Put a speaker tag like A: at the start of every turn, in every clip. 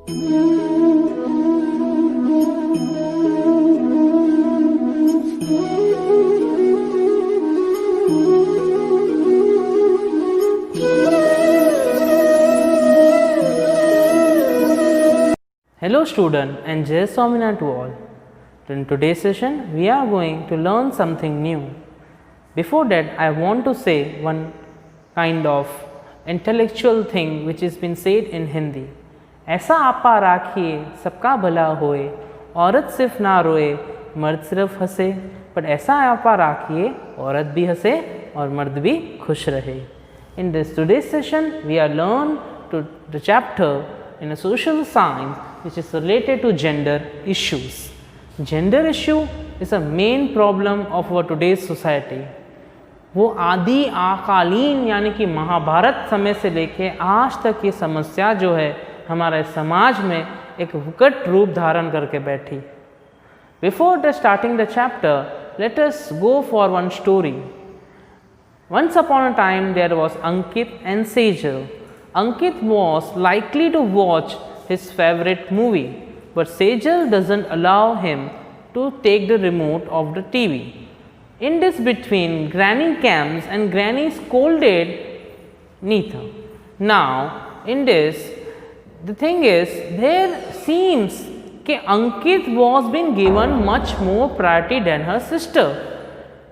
A: Hello student and Jai Swamina to all. In today's session we are going to learn something new. Before that I want to say one kind of intellectual thing which has been said in Hindi. ऐसा आपा राखिए सबका भला होए, औरत सिर्फ ना रोए मर्द सिर्फ हंसे, बट ऐसा आपा राखिए औरत भी हंसे और मर्द भी खुश रहे. In this today's session we are learn to the chapter in a social science which is related to gender issues. Gender issue is a main problem of our today's society. वो आदि कालीन यानी कि महाभारत समय से लेके आज तक ये समस्या जो है हमारे समाज में एक विकट रूप धारण करके बैठी. Before the starting the chapter, let us go for one story. Once upon a time there was Ankit and Sejal. Ankit was likely to watch his favorite movie, but Sejal doesn't allow him to take the remote of the TV. In this between, Granny comes and Granny scolded Neitha. Now, in this, the thing is, there seems that Ankit was being given much more priority than her sister.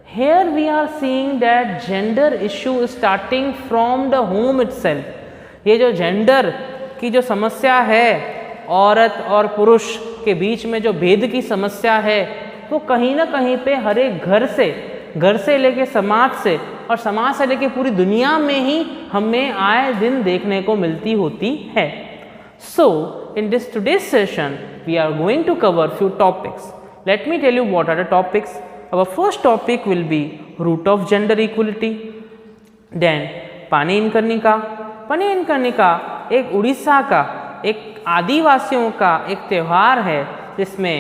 A: Here we are seeing that gender issue is starting from the home itself. ये जो gender की जो समस्या है, औरत और पुरुष के बीच में जो भेद की समस्या है, वो कहीं ना कहीं पे हर एक घर से लेके समाज से और समाज से लेके पूरी दुनिया में ही हमें आए दिन देखने को मिलती होती है. So in this today's session we are going to cover few topics. Let me tell you what are the topics. Our first topic will be root of gender equality. Then पनीन कर्णिका एक उड़ीसा का एक आदिवासियों का एक त्यौहार है जिसमें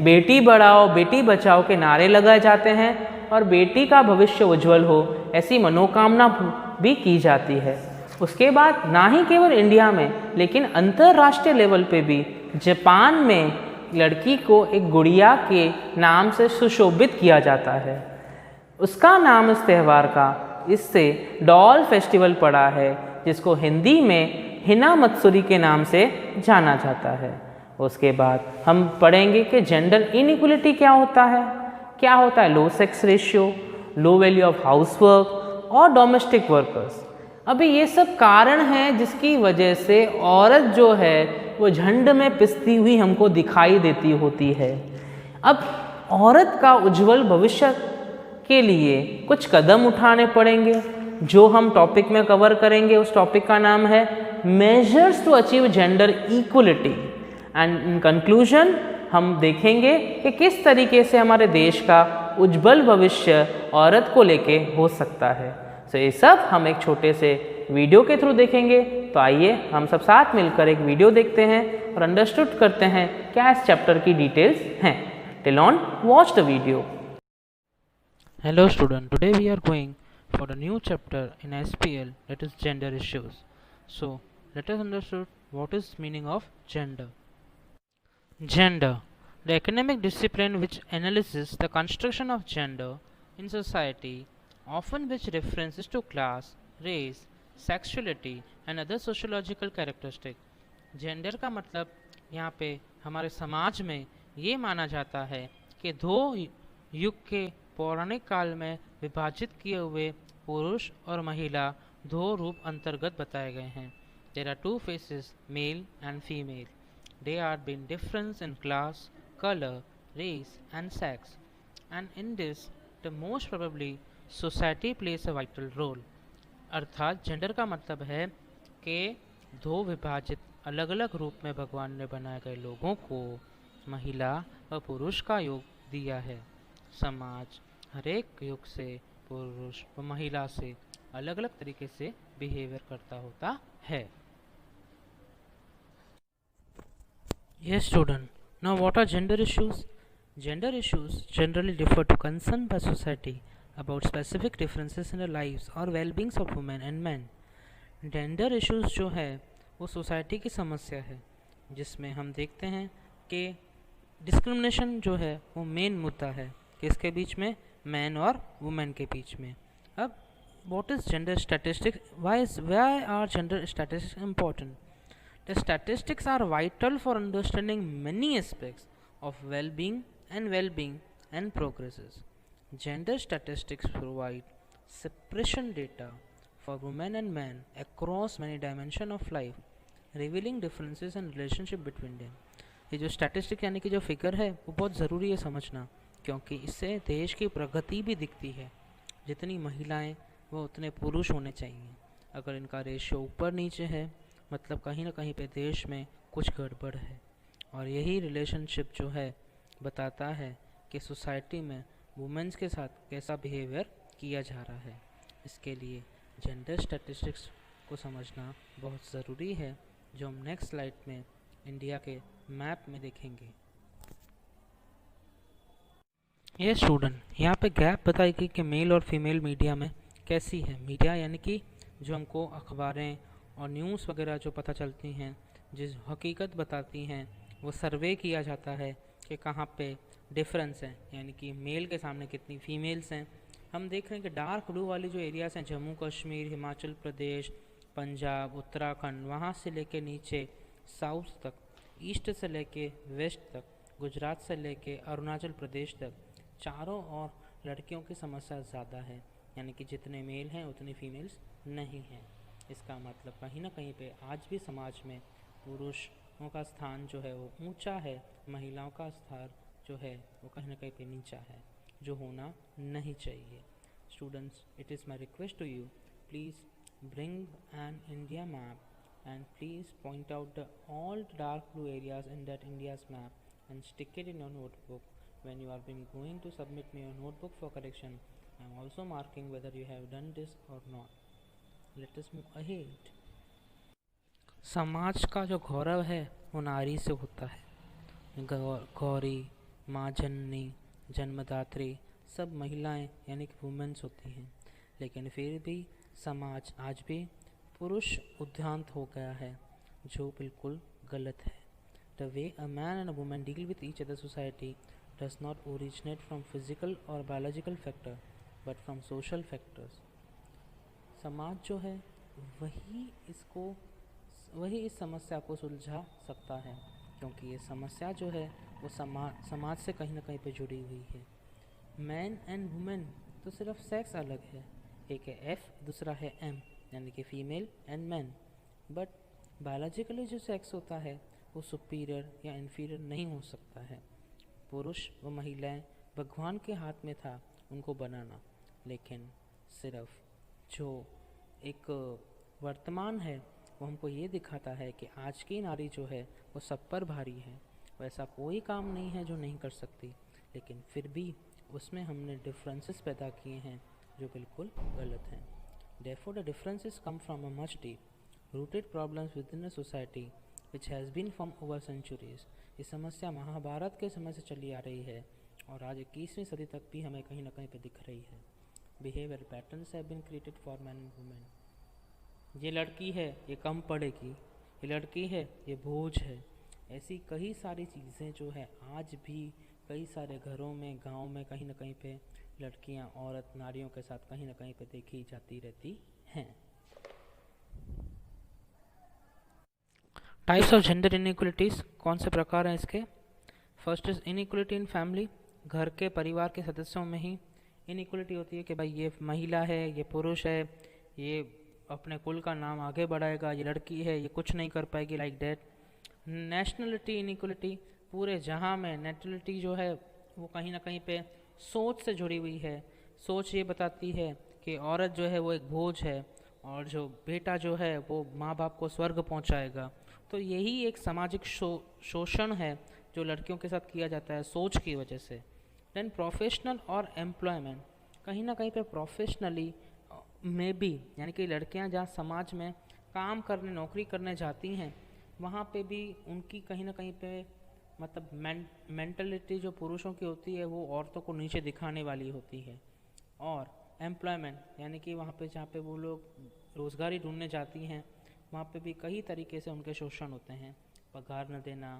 A: बेटी बढ़ाओ बेटी बचाओ के नारे लगाए जाते हैं और बेटी का भविष्य उज्जवल हो ऐसी मनोकामना भी की जाती है. उसके बाद ना ही केवल इंडिया में लेकिन अंतर्राष्ट्रीय लेवल पे भी जापान में लड़की को एक गुड़िया के नाम से सुशोभित किया जाता है. उसका नाम इस त्यौहार का इससे डॉल फेस्टिवल पड़ा है जिसको हिंदी में हिना मत्सुरी के नाम से जाना जाता है. उसके बाद हम पढ़ेंगे कि जेंडर इनइक्वलिटी क्या होता है low sex ratio, low value of housework और डोमेस्टिक वर्कर्स. अभी ये सब कारण हैं जिसकी वजह से औरत जो है वो झंड में पिसती हुई हमको दिखाई देती होती है. अब औरत का उज्जवल भविष्य के लिए कुछ कदम उठाने पड़ेंगे जो हम टॉपिक में कवर करेंगे. उस टॉपिक का नाम है measures to achieve gender equality. And in conclusion हम देखेंगे कि किस तरीके से हमारे देश का उज्जवल भविष्य औरत को लेके हो सकता है. तो ये सब हम एक छोटे से वीडियो के थ्रू देखेंगे. तो आइए हम सब साथ मिलकर एक वीडियो देखते हैं और अंडरस्टूड करते हैं क्या इस चैप्टर की डिटेल्स हैं. Till on watch the video. Hello student, today we are going for a new chapter in SPL, that is gender issues. So let us understand what is meaning of gender. Gender, the academic discipline which analyzes the construction of gender in society, often with references to class, race, sexuality and other sociological characteristics. Gender का मतलब यहाँ पे हमारे समाज में ये माना जाता है कि दो युग के पौराणिक काल में विभाजित किए हुए पुरुष और महिला दो रूप अंतर्गत बताए गए हैं. There are two faces, male and female. They are been difference in class, colour, race and sex, and in this the most probably society place a vital role. अर्थात जेंडर का मतलब है कि दो विभाजित अलग अलग रूप में भगवान ने बनाए गए लोगों को महिला व पुरुष का योग दिया है. समाज हर एक युग से पुरुष व महिला से अलग अलग तरीके से बिहेवियर करता होता है. Yes student, now what are gender issues? Gender issues generally refer to concern by society about specific differences in the lives or well-beings of women and men. Gender issues जो है वो सोसाइटी की समस्या है जिसमें हम देखते हैं कि डिस्क्रिमिनेशन जो है वो मेन मुद्दा है किसके बीच में, मैन और वुमेन के बीच में। अब what is gender statistics, why are gender statistics important? The statistics are vital for understanding many aspects of well-being and progresses. Gender statistics provide separation data for women and men across many dimensions of life, revealing differences and relationship between them. ये जो statistic यानी कि जो figure है वो बहुत ज़रूरी है समझना, क्योंकि इससे देश की प्रगति भी दिखती है। जितनी महिलाएं वो उतने पुरुष होने चाहिए। अगर इनका रेशियो ऊपर नीचे है मतलब कहीं ना कहीं पे देश में कुछ गड़बड़ है। और यही रिलेशनशिप जो है बताता है कि सोसाइटी में वुमेन्स के साथ कैसा बिहेवियर किया जा रहा है। इसके लिए जेंडर स्टैटिस्टिक्स को समझना बहुत ज़रूरी है, जो हम नेक्स्ट स्लाइड में इंडिया के मैप में देखेंगे। ये स्टूडेंट यहाँ पे गैप बताएगी कि मेल और फीमेल मीडिया में कैसी है। मीडिया यानी कि जो हमको अखबारें और न्यूज़ वगैरह जो पता चलती हैं, जिस हकीकत बताती हैं, वो सर्वे किया जाता है कि कहाँ पे डिफरेंस है, यानी कि मेल के सामने कितनी फीमेल्स हैं। हम देख रहे हैं कि डार्क ब्लू वाली जो एरियाज़ हैं, जम्मू कश्मीर, हिमाचल प्रदेश, पंजाब, उत्तराखंड, वहाँ से लेके नीचे साउथ तक, ईस्ट से लेके वेस्ट तक, गुजरात से लेके अरुणाचल प्रदेश तक, चारों ओर लड़कियों की समस्या ज़्यादा है, यानी कि जितने मेल हैं उतनी फीमेल्स नहीं हैं। इसका मतलब कहीं ना कहीं पे आज भी समाज में पुरुषों का स्थान जो है वो ऊंचा है, महिलाओं का स्थान जो है वो कहीं ना कहीं पे नीचा है, जो होना नहीं चाहिए। Students, it is my request to you, please bring an India map and please point out the all dark blue areas in that India's map and stick it in your notebook. When you are being going to submit me your notebook for correction, I am also marking whether you have done this or not. Let us move ahead. समाज का जो गौरव है वो नारी से होता है। गौरी, माँ जननी, जन्मदात्री सब महिलाएं यानी कि वुमेन्स होती हैं, लेकिन फिर भी समाज आज भी पुरुष उद्यांत हो गया है, जो बिल्कुल गलत है। The way a man and a woman deal with each other society does not originate from physical or biological factor but from social factors. समाज जो है वही इस समस्या को सुलझा सकता है, क्योंकि ये समस्या जो है वो समाज से कहीं ना कहीं पे जुड़ी हुई है। मैन एंड वुमेन तो सिर्फ सेक्स अलग है, एक है एफ, दूसरा है एम, यानी कि female and man. But biologically जो सेक्स होता है वो सुपीरियर या इन्फीरियर नहीं हो सकता है। पुरुष व महिलाएं भगवान के हाथ में था उनको बनाना, लेकिन सिर्फ जो एक वर्तमान है वो हमको ये दिखाता है कि आज की नारी जो है वो सब पर भारी है। वैसा कोई काम नहीं है जो नहीं कर सकती, लेकिन फिर भी उसमें हमने डिफरेंसेस पैदा किए हैं जो बिल्कुल गलत हैं। Therefore, the differences come from a much deep-rooted problems within a society which has been from over centuries. ये समस्या महाभारत के समय से चली आ रही है और आज 21वीं सदी तक भी हमें कहीं ना कहीं पे दिख रही है। Behavioral patterns have been created for men and women. ये लड़की है ये कम पढ़ेगी, ये लड़की है ये बोझ है। ऐसी कई सारी चीज़ें जो है आज भी कई सारे घरों में, गांव में कहीं ना कहीं पे लड़कियां, औरत, नारियों के साथ कहीं ना कहीं पे देखी जाती रहती हैं। टाइप्स ऑफ जेंडर इनइक्वलिटीज़, कौन से प्रकार हैं इसके? First is inequality in family. घर के परिवार के सदस्यों में ही इनइक्वलिटी होती है कि भाई ये महिला है, ये पुरुष है, ये अपने कुल का नाम आगे बढ़ाएगा, ये लड़की है ये कुछ नहीं कर पाएगी, लाइक दैट। नेशनलिटी इनइक्वलिटी, पूरे जहां में नेशनलिटी जो है वो कहीं ना कहीं पे सोच से जुड़ी हुई है। सोच ये बताती है कि औरत जो है वो एक बोझ है और जो बेटा जो है वो माँ बाप को स्वर्ग पहुँचाएगा। तो यही एक सामाजिक शोषण है जो लड़कियों के साथ किया जाता है सोच की वजह से। देन प्रोफेशनल और एम्प्लॉयमेंट, कहीं ना कहीं पे प्रोफेशनली में भी, यानी कि लड़कियां जहाँ समाज में काम करने, नौकरी करने जाती हैं, वहाँ पे भी उनकी कहीं ना कहीं पे मतलब मेंटलिटी जो पुरुषों की होती है वो औरतों को नीचे दिखाने वाली होती है। और एम्प्लॉयमेंट यानी कि वहाँ पे जहाँ पे वो लोग रोज़गारी ढूंढने जाती हैं, वहाँ पे भी कई तरीके से उनके शोषण होते हैं। पगार न देना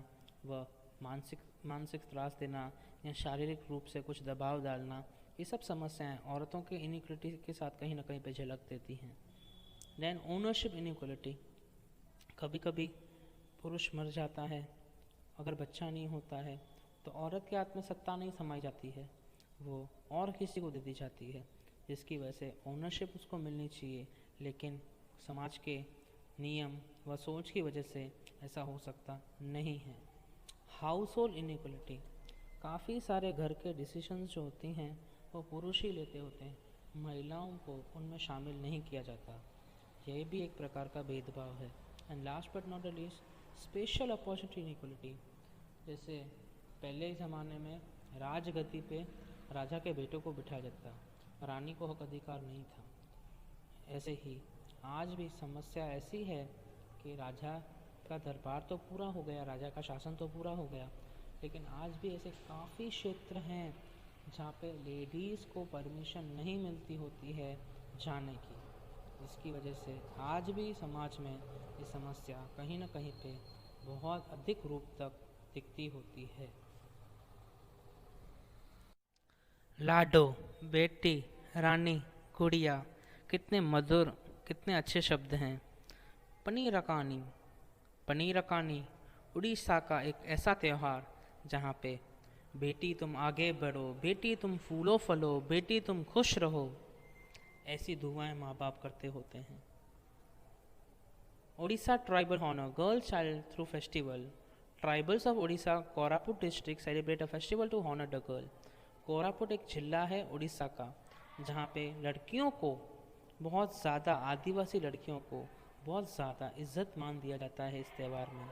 A: व मानसिक त्रास देना या शारीरिक रूप से कुछ दबाव डालना, ये सब समस्याएं औरतों के इनइक्वलिटी के साथ कहीं ना कहीं पे झलक देती हैं। देन ओनरशिप इनइक्वलिटी, कभी कभी पुरुष मर जाता है, अगर बच्चा नहीं होता है तो औरत के हाथ में सत्ता नहीं समाई जाती है, वो और किसी को दे दी जाती है, जिसकी वजह से ओनरशिप उसको मिलनी चाहिए, लेकिन समाज के नियम व सोच की वजह से ऐसा हो सकता नहीं है। हाउस होल्ड इनइक्वलिटी, काफ़ी सारे घर के डिसीजंस जो होती हैं वो पुरुष ही लेते होते हैं, महिलाओं को उनमें शामिल नहीं किया जाता, यह भी एक प्रकार का भेदभाव है। And last but not the least, special opportunity inequality, जैसे पहले ज़माने में राजगद्दी पे राजा के बेटों को बिठाया जाता, रानी को हक अधिकार नहीं था। ऐसे ही आज भी समस्या ऐसी है कि राजा का दरबार तो पूरा हो गया, राजा का शासन तो पूरा हो गया, लेकिन आज भी ऐसे काफ़ी क्षेत्र हैं जहाँ पे लेडीज़ को परमिशन नहीं मिलती होती है जाने की, जिसकी वजह से आज भी समाज में ये समस्या कहीं ना कहीं पे बहुत अधिक रूप तक दिखती होती है। लाडो, बेटी, रानी, गुड़िया, कितने मधुर, कितने अच्छे शब्द हैं। पनीरकानी, पनीरकानी उड़ीसा का एक ऐसा त्यौहार जहाँ पे बेटी तुम आगे बढ़ो, बेटी तुम फूलो फलो, बेटी तुम खुश रहो, ऐसी दुआएं माँ बाप करते होते हैं। Odisha Tribal Honor Girl Child Through Festival. Tribals of Odisha, Koraput district celebrate a festival to honor the girl. Koraput एक जिला है उड़ीसा का जहाँ पे लड़कियों को बहुत ज़्यादा, आदिवासी लड़कियों को बहुत ज़्यादा इज्जत मान दिया जाता है इस त्यौहार में।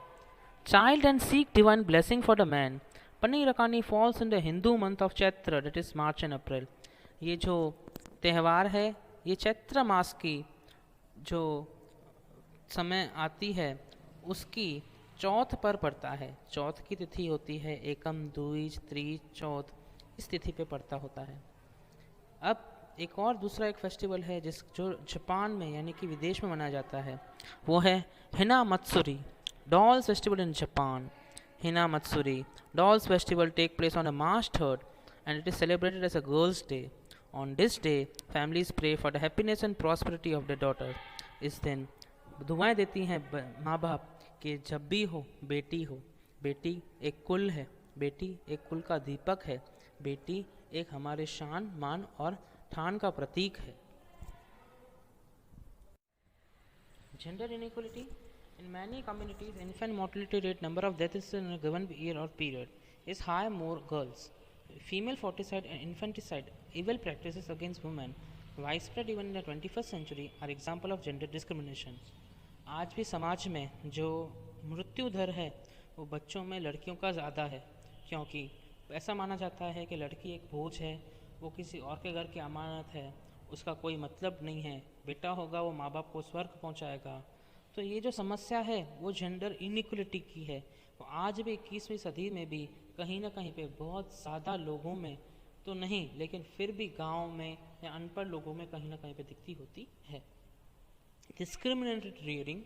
A: Child and seek divine blessing for the man. पनीरकानी falls in the Hindu month of Chaitra, that is March and April. ये जो त्यौहार है ये चैत्र मास की जो समय आती है उसकी चौथ पर पड़ता है। चौथ की तिथि होती है एकम, द्विज, त्रिज, चौथ, इस तिथि पे पड़ता होता है। अब एक और दूसरा एक फेस्टिवल है जो जापान में यानी कि विदेश में मनाया जाता है, वो है Hina Matsuri, dolls festival in Japan. Hina Matsuri dolls festival take place on March 3rd and it is celebrated as a girls' day. On this day, families pray for the happiness and prosperity of their daughter. इस दिन दुआएं देती हैं माँ बाप कि जब भी हो, बेटी एक कुल है, बेटी एक कुल का दीपक है, बेटी एक हमारे शान, मान और ठान का प्रतीक है। Gender inequality. In many communities, infant mortality rate, number of deaths in a given year or period, is high more girls. Female foeticide and infanticide, evil practices against women, widespread even in the 21st century, are example of gender discrimination. आज भी समाज में जो मृत्यु दर है वो बच्चों में लड़कियों का ज़्यादा है, क्योंकि ऐसा माना जाता है कि लड़की एक बोझ है, वो किसी और के घर की अमानत है, उसका कोई मतलब नहीं है, बेटा होगा वो माँ बाप को स्वर्ग पहुँचाएगा। तो ये जो समस्या है वो जेंडर इनइक्वलिटी की है, वो आज भी 21वीं सदी में भी कहीं ना कहीं पे बहुत ज़्यादा लोगों में तो नहीं, लेकिन फिर भी गांव में या अनपढ़ लोगों में कहीं ना कहीं पे दिखती होती है। Discriminated rearing.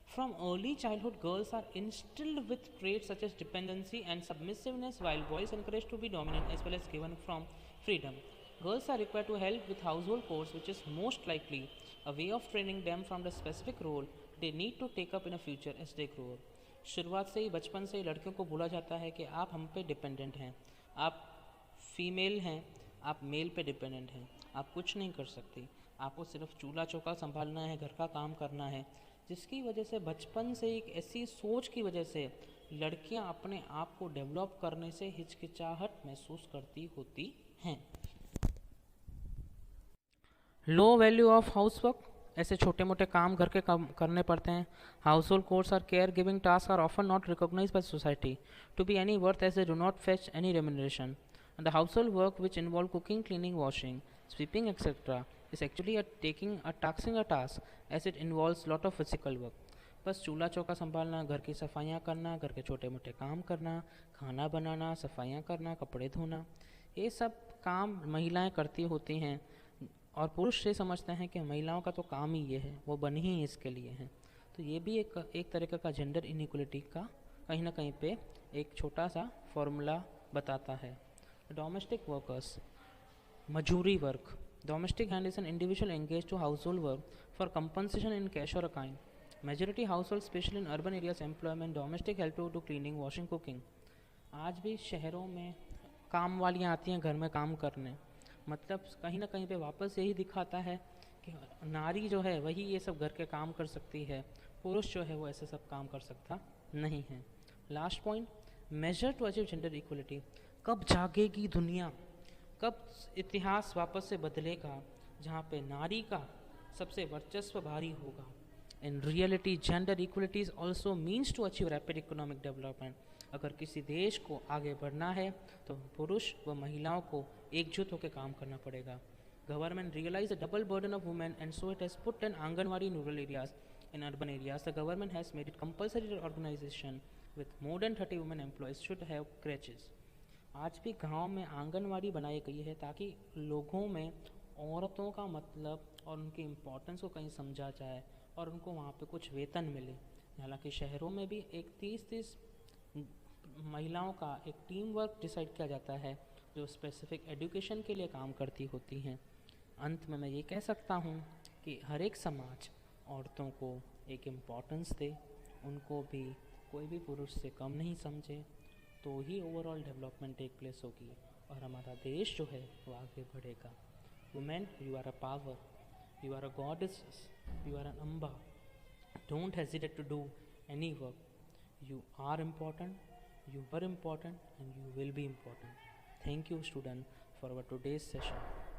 A: From early childhood, girls are instilled with traits such as dependency and submissiveness, while boys are encouraged to be dominant as well as given from freedom. Girls are required to help with household chores, which is most likely a way of training them from the specific role they need to take up in the future as they grow up. शुरुआत से ही, बचपन से ही लड़कियों को बोला जाता है कि आप हम पे डिपेंडेंट हैं, आप फीमेल हैं, आप मेल पे डिपेंडेंट हैं, आप कुछ नहीं कर सकती, आपको सिर्फ चूल्हा चौका संभालना है, घर का काम करना है, जिसकी वजह से बचपन से एक ऐसी सोच की वजह से लड़कियां अपने आप को डेवलप करने से हिचकिचाहट महसूस करती होती हैं। लो वैल्यू ऑफ हाउसवर्क, ऐसे छोटे मोटे काम घर के काम करने पड़ते हैं। हाउस होल्ड कोर्स और care giving task are often not recognised by society to be any worth as they do not fetch any remuneration. And the household work which involve cooking, cleaning, washing, sweeping, etc. is actually taxing a task as it involves lot of physical work. बस चूल्हा चौका संभालना, घर की सफाइयाँ करना, घर के छोटे मोटे काम करना, खाना बनाना, सफाइयाँ करना, कपड़े धोना, ये सब काम महिलाएं करती होती हैं और पुरुष ये समझते हैं कि महिलाओं का तो काम ही ये है, वो बनी ही इसके लिए हैं। तो ये भी एक तरीक़े का जेंडर इनइक्वलिटी का कहीं ना कहीं पे एक छोटा सा फॉर्मूला बताता है। डोमेस्टिक वर्कर्स, मजूरी work. Domestic hand is an individual engage to household work for compensation in cash or kind. Majority household specially in urban areas employment domestic help to cleaning, washing, cooking. आज भी शहरों में काम वालियाँ आती हैं घर में काम करने, मतलब कहीं ना कहीं पे वापस यही दिखाता है कि नारी जो है वही ये सब घर के काम कर सकती है, पुरुष जो है वो ऐसे सब काम कर सकता नहीं है। Last point, major to achieve gender equality. कब जागेगी दुनिया, कब इतिहास वापस से बदलेगा जहाँ पे नारी का सबसे वर्चस्व भारी होगा। In reality gender equalities also means to achieve rapid economic development. अगर किसी देश को आगे बढ़ना है तो पुरुष व महिलाओं को एकजुट होकर काम करना पड़ेगा। Government realise the double burden of women and so it has put an anganwadi in rural areas. In urban areas, the government has made it compulsory that organization with more than 30 women employees should have creches. आज भी गांव में आंगनवाड़ी बनाई गई है ताकि लोगों में औरतों का मतलब और उनकी इम्पोर्टेंस को कहीं समझा जाए और उनको वहाँ पे कुछ वेतन मिले। हालांकि शहरों में भी एक 30 महिलाओं का एक टीम वर्क डिसाइड किया जाता है जो स्पेसिफिक एजुकेशन के लिए काम करती होती हैं। अंत में मैं ये कह सकता हूँ कि हर एक समाज औरतों को एक इम्पॉर्टेंस दे, उनको भी कोई भी पुरुष से कम नहीं समझे, तो ही ओवरऑल डेवलपमेंट टेक प्लेस होगी और हमारा देश जो है वो आगे बढ़ेगा। Women, you are a power, you are a goddess, you are an Amba. Don't hesitate to do any work. You are important, you were important and you will be important. Thank you student for our today's session.